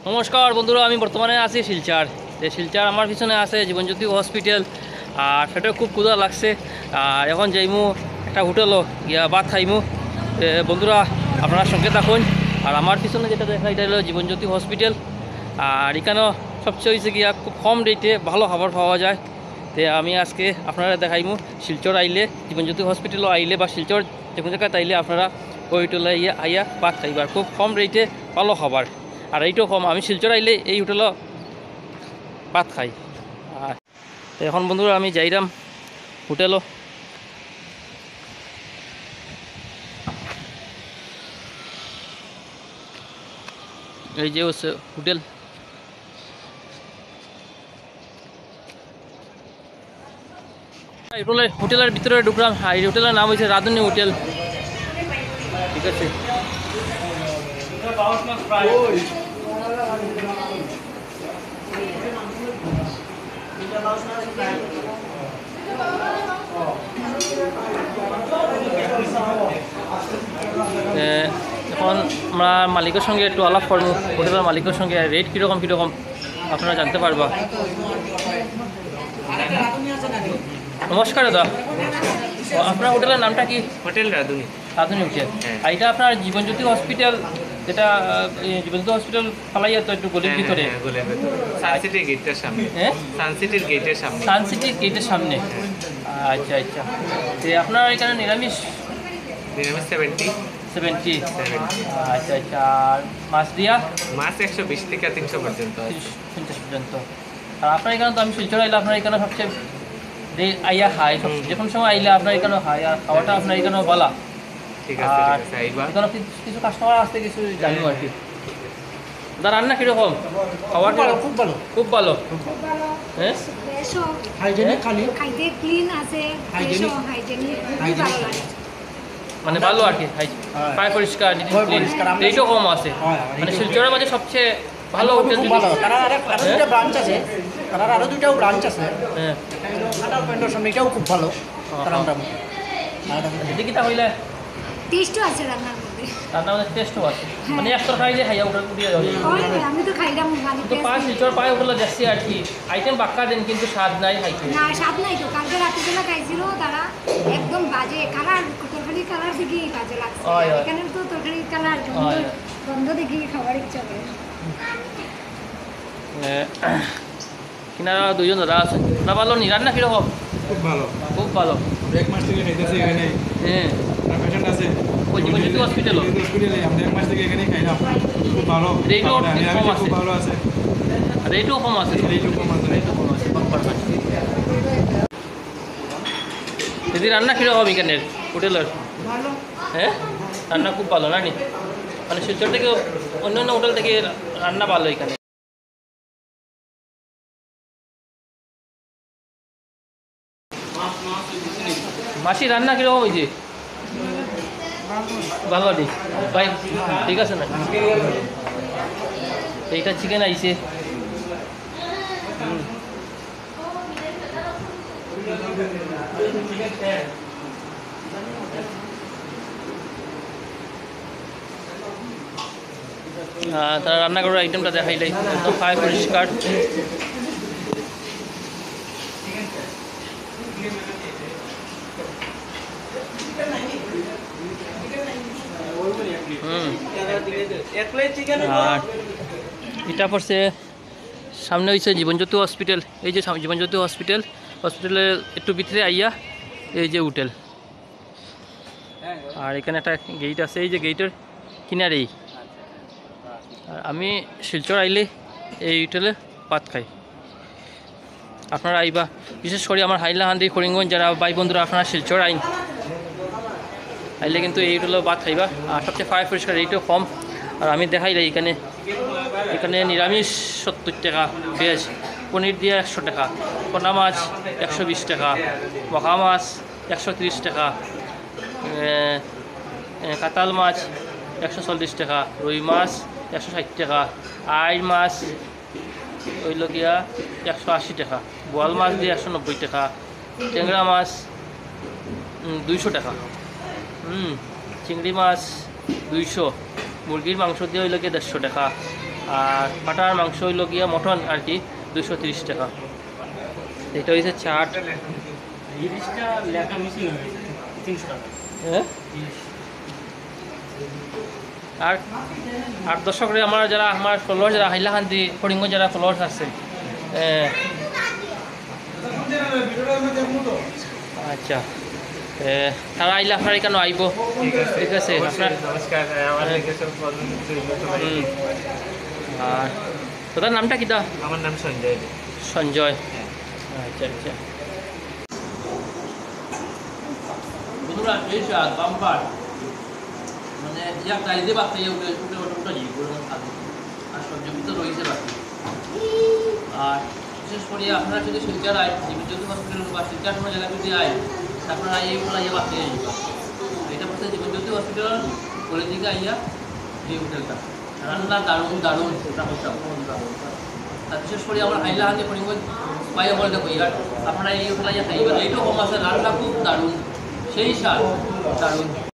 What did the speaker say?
নমস্কার বন্ধুরা, আমি বর্তমানে আছি শিলচর। শিলচর আমার পিছনে আছে জীবনজ্যোতি হসপিটাল, আর সেটা খুব ক্ষুধা লাগছে। আর এখন যাইমু একটা হোটেলও গিয়া ভাত খাইমু। বন্ধুরা আপনারা সঙ্গে থাকুন। আর আমার পিছনে যেটা দেখা, এটা হলো জীবনজ্যোতি হসপিটাল। আর এখানেও সবচেয়ে হয়েছে গিয়া খুব কম রেটে ভালো খাবার পাওয়া যায়। তো আমি আজকে আপনারা দেখাইমু শিলচর আইলে, জীবনজ্যোতি হসপিটালও আইলে বা শিলচর যে কোনো জায়গায় আইলে আপনারা ওই হোটেলে আইয়া ভাত খাইবার খুব কম রেটে ভালো খাবার। আর এইটাও কম, আমি শিলচর আইলে এই হোটেলও ভাত খাই। আর এখন বন্ধুরা আমি যাইরাম হোটেলও। এই যে হচ্ছে হোটেল। হোটেলের ভিতরে ঢুকলাম। এই হোটেলের নাম হচ্ছে রাঁধুনি হোটেল। ঠিক আছে, এখন আমরা মালিকের সঙ্গে একটু আলাপ করবো। হোটেলের মালিকের সঙ্গে রেট কীরকম কীরকম আপনারা জানতে পারবা। নমস্কার দাদা, আপনার হোটেলের নামটা কি? হোটেল রাঁধুনি। রাঁধুনি হোটেল। আর এটা আপনার জীবনজ্যোতি হসপিটাল, যেটা জীবনজ্যোতি হসপিটাল ফালাইয়া তো একটু গলির ভিতরে, সানসিটির গেটের সামনে। হ্যাঁ, সানসিটির গেটের সামনে। সানসিটির গেটের সামনে। আচ্ছা আচ্ছা। তো আপনার এখানে নিরামিষ? নিরামিষ 70। আচ্ছা আচ্ছা। আর মাছ দিয়া? মাছ 120 থেকে 300 পর্যন্ত, 50 পর্যন্ত। আর আপনার এখানে তো আমি শিলচর আইলে আপনার এখানে সবচেয়ে আইয়া হাই, যে কোনো সময় আইলে আপনার এখানেও হাই। আর খাওয়াটা আপনার এখানেও বলা। ঠিক আছে আর এখানে কিছু কাস্টমার আসতে কিছু জানি আর কি। দা রান্না কিরকম? খাবার খুব ভালো, খুব ভালো। হ্যাঁ, মানে ভালো আর কি, প্রায় পরিষ্কার, রেটও কম আছে। মানে শিলচরের মাঝে সবচেয়ে ভালো হোটেল। ব্রাঞ্চ আছে, আরো দুইটাও ব্রাঞ্চ আছে। হ্যাঁ, এটাও খুব ভালো। এদিকে তাহলে টেস্টও আছে রান্নার মধ্যে। রান্নার মধ্যে টেস্টও আছে, মানে একটা খাইলে খাইয়া ওটা উঠিয়ে যাবে। আমি তো খাইলাম, তো পাঁচ শিলচর পায়ে ওগুলো যাচ্ছি আর কি। আইটেম বাক্কা দেন কিন্তু স্বাদ নাই খাইতে। না, স্বাদ নাই তো। কালকে রাত্রিবেলা খাইছিল তারা, একদম বাজে কালার, তরকারির কালার দেখি বাজে লাগছে। এখানে তো তরকারির কালার গন্ধ দেখি খাবার ইচ্ছা করে। কিনারা দুজন দাদা আছে। না ভালো নি রান্না কিরকম? খুব ভালো, খুব ভালো। এক মাস থেকে খাইতেছি এখানে। হ্যাঁ, পেশেন্ট আছে ওই জীবনজ্যোতি হসপিটাল। হসপিটালে আমরা এক মাস থেকে এখানেই খাইলাম। খুব ভালো, রেটও কম আছে। খুব ভালো আছে। রেটও কম আছে। রেটও কম আছে। দিদি রান্না কিরকম এখানের হোটেলের? ভালো। হ্যাঁ, রান্না খুব ভালো না নি? মানে শিলচর থেকে অন্য অন্য হোটেল থেকে রান্না ভালো এখানে। মাসি রান্না কিরকম হয়েছে? ভালো নি ভাই, ঠিক আছে না? এইটা চিকেন আইছে। তারা রান্না করার আইটেমটা দেখাইলাই, একদম প্রায় পরিষ্কার। আর এটা পড়ছে সামনে হয়েছে জীবনজ্যোতি হসপিটাল। এই যে জীবনজ্যোতি হসপিটাল, হসপিটালের একটু ভিতরে আইয়া এই যে হোটেল। আর এখানে একটা গেট আছে, এই যে গেটের কিনারেই। আর আমি শিলচর আইলে এই হোটেলে ভাত খাই। আপনারা আইবা, বিশেষ করে আমার হাইলাকান্দি করিমগঞ্জ যারা ভাই বন্ধুরা আপনারা শিলচর আইলে কিন্তু এই হোটেলে ভাত খাইবা। আর সবচেয়ে প্রায় পরিষ্কার, রেটও কম। আর আমি দেখাই যাই এখানে নিরামিষ 70 টাকা, ভেজ পনির দিয়ে 100 টাকা, পোনা মাছ 120 টাকা, মখা মাছ 130 টাকা, কাতাল মাছ 140 টাকা, রুই মাছ 160 টাকা, আইর মাছ হইল গিয়া 180 টাকা, বোয়াল মাছ দিয়ে 190 টাকা, ট্যাংরা মাছ 200 টাকা, চিংড়ি মাছ 200, মুরগির মাংস দিয়ে হইল গিয়ে 150 টাকা, আর পাটার মাংস হইল গিয়া মটন আর কি 230 টাকা। এটা হয়েছে চাট। হ্যাঁ আর আর দর্শকরে আমার যারা আমার ফলোয়ার যারা হাইলাকান্দি ফরিঙ্গঞ্জ যারা ফলোয়ার্স আছে, আচ্ছা তারা আইলে আপনার এখানে আইব, ঠিক আছে আপনার। আর তোদের নামটা কিটা? আমার নাম সঞ্জয়। সঞ্জয়, আচ্ছা আচ্ছা। বন্ধুরা এই স্বাদ বাম্পার, মানে এক গাড়ি দিয়ে বাচ্চা উঠে উঠে ওটা ওটা জিপ থাকে, আর সবজি তো রয়েছে বাকি। আর বিশেষ করে আপনারা যদি শিলচার আয়, জীবনজ্যোতি হসপিটাল বা শিলচার কোনো জায়গায় যদি আয়, আপনারা এইগুলো ইয়ে বাচ্চা যাইবা। এটা বলতে জীবনজ্যোতি হসপিটাল বলে দিকে আইয়া এই হোটেলটা রান্না দারুণ দারুণ আর বিশেষ করে আমার হাইলাকান্দি ফরিঙ্গঞ্জ পাইয়া বলে দেখো ইয়ার আপনারা এই হোটেলে খাইবেন, এইটাও কম আছে, রান্না খুব দারুণ, সেই স্বাদ দারুণ।